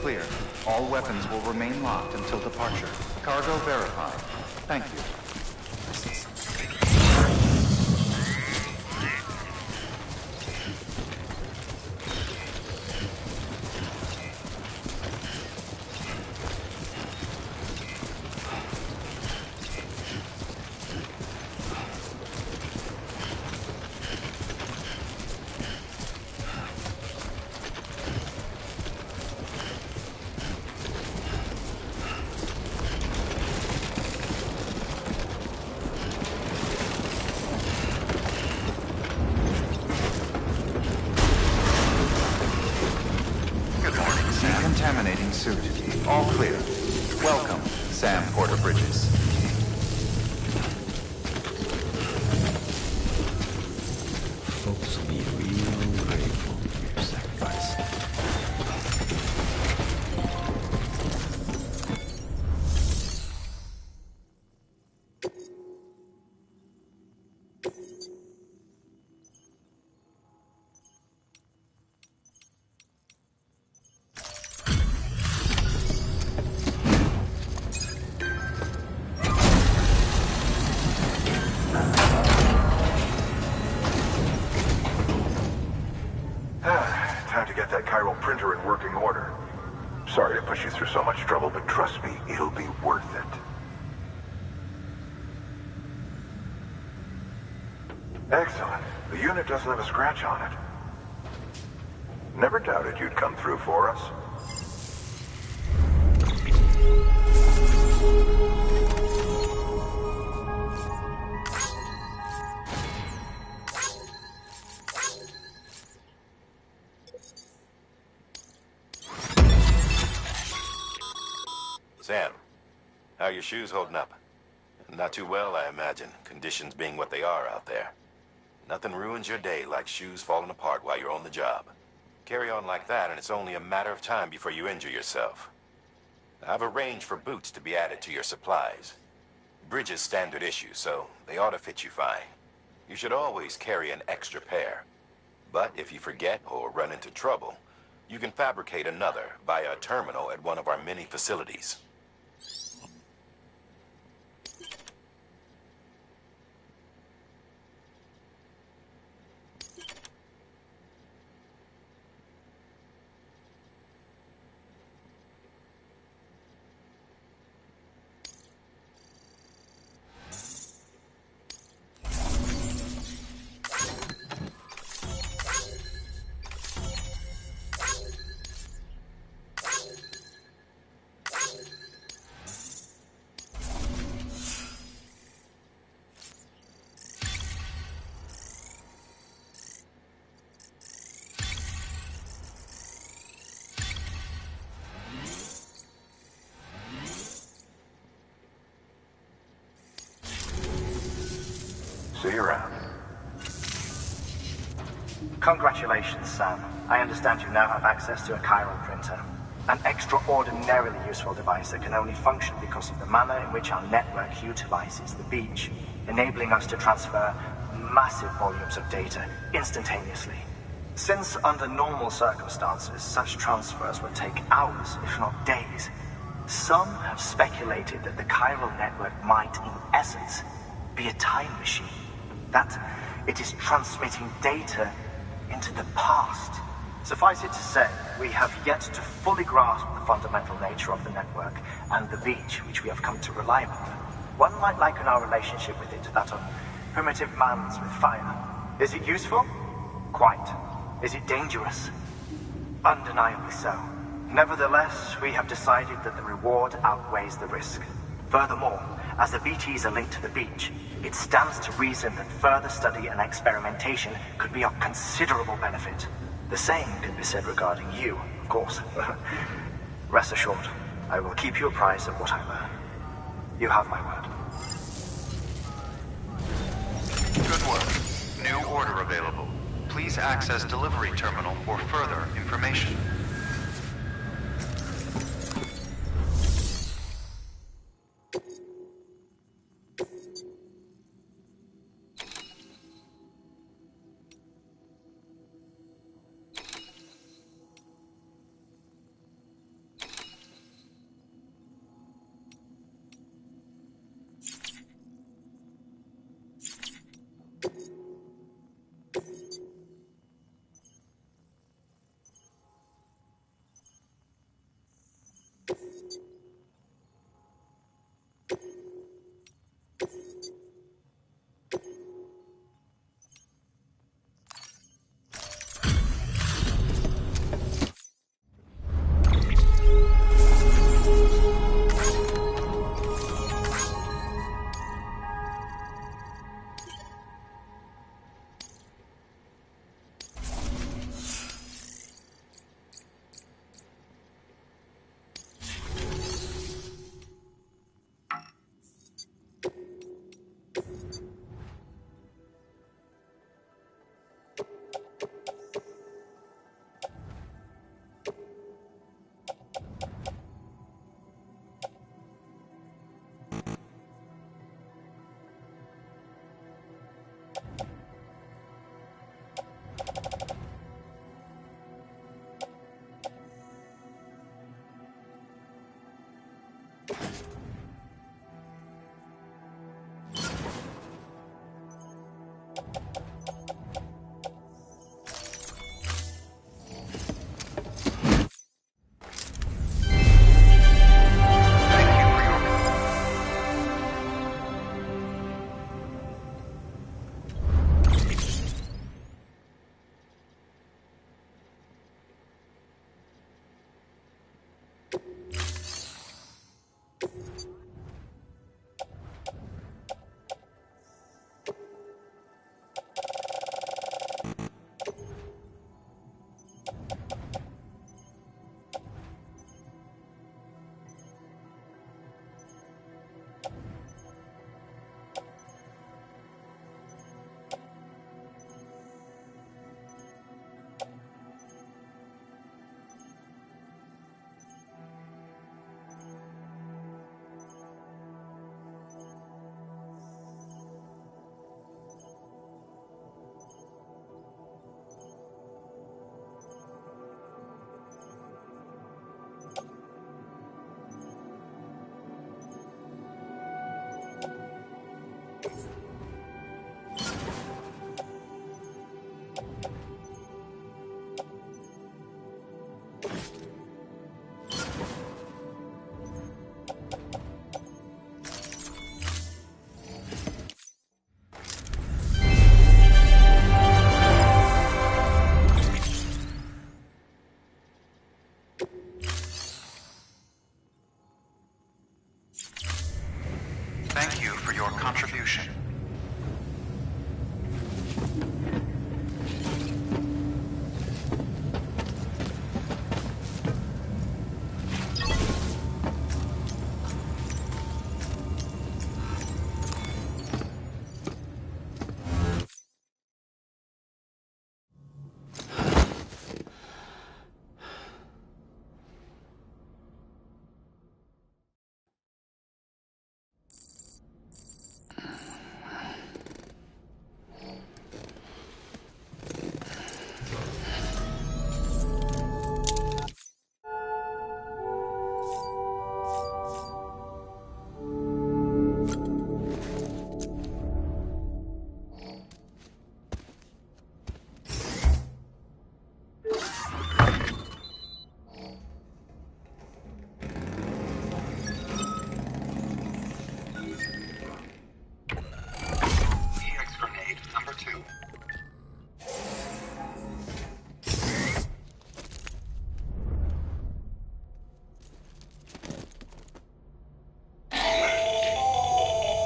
Clear. All weapons will remain locked until departure. Cargo verified. Thank you. Contaminating suit. All clear. Welcome, Sam Porter Bridges. Folks will be real grateful for your sacrifice. Time to get that chiral printer in working order. Sorry to push you through so much trouble, but trust me, it'll be worth it. Excellent. The unit doesn't have a scratch on it. Never doubted you'd come through for us. Sam, how are your shoes holding up? Not too well, I imagine, conditions being what they are out there. Nothing ruins your day like shoes falling apart while you're on the job. Carry on like that, and it's only a matter of time before you injure yourself. I've arranged for boots to be added to your supplies. Bridges standard issue, so they ought to fit you fine. You should always carry an extra pair. But if you forget or run into trouble, you can fabricate another via a terminal at one of our many facilities. See you around. Congratulations, Sam. I understand you now have access to a chiral printer. An extraordinarily useful device that can only function because of the manner in which our network utilizes the beach, enabling us to transfer massive volumes of data instantaneously. Since under normal circumstances, such transfers would take hours, if not days, some have speculated that the chiral network might, in essence, be a time machine. That it is transmitting data into the past. Suffice it to say, we have yet to fully grasp the fundamental nature of the network and the beach which we have come to rely upon. One might liken our relationship with it to that of primitive mans with fire. Is it useful? Quite. Is it dangerous? Undeniably so. Nevertheless, we have decided that the reward outweighs the risk. Furthermore, as the BTs are linked to the beach, it stands to reason that further study and experimentation could be of considerable benefit. The same can be said regarding you, of course. Rest assured, I will keep you apprised of what I learn. You have my word. Good work. New order available. Please access delivery terminal for further information.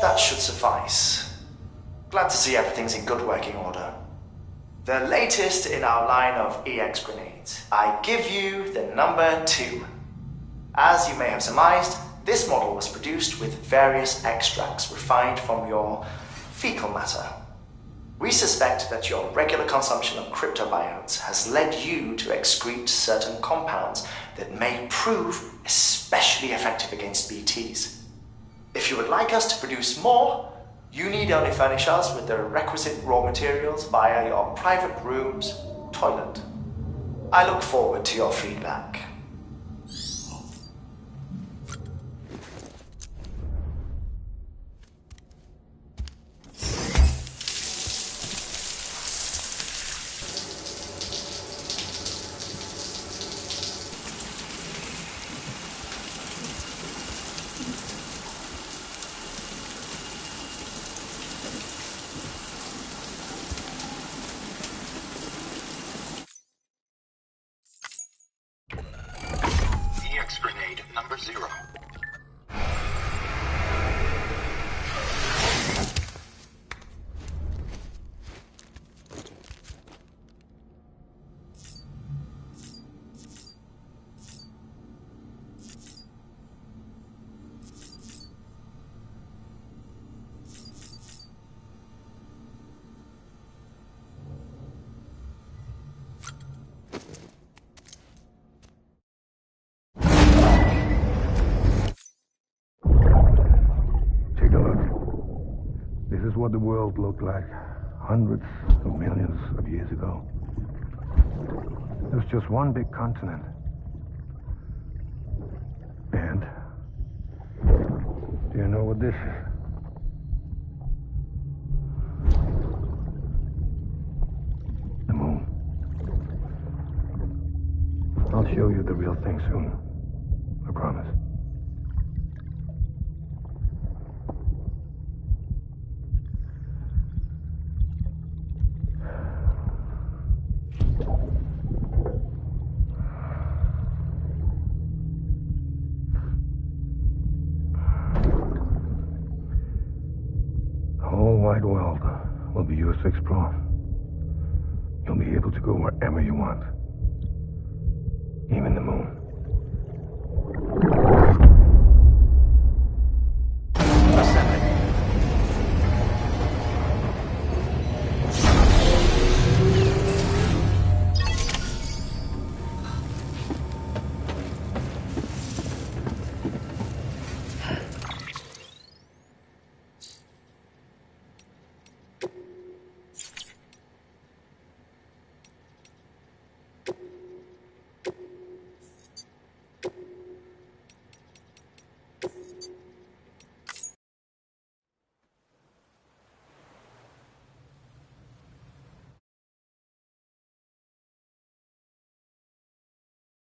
That should suffice. Glad to see everything's in good working order. The latest in our line of EX grenades. I give you the number 2. As you may have surmised, this model was produced with various extracts refined from your fecal matter. We suspect that your regular consumption of cryptobiotes has led you to excrete certain compounds that may prove especially effective against BTs. If you would like us to produce more, you need only furnish us with the requisite raw materials via your private room's toilet. I look forward to your feedback. EX grenade number 0. Take a look. This is what the world looked like hundreds of millions of years ago. It was just one big continent. And do you know what this is? The moon. I'll show you the real thing soon. I promise. The whole wide world will be yours to explore. You'll be able to go wherever you want. Even the moon.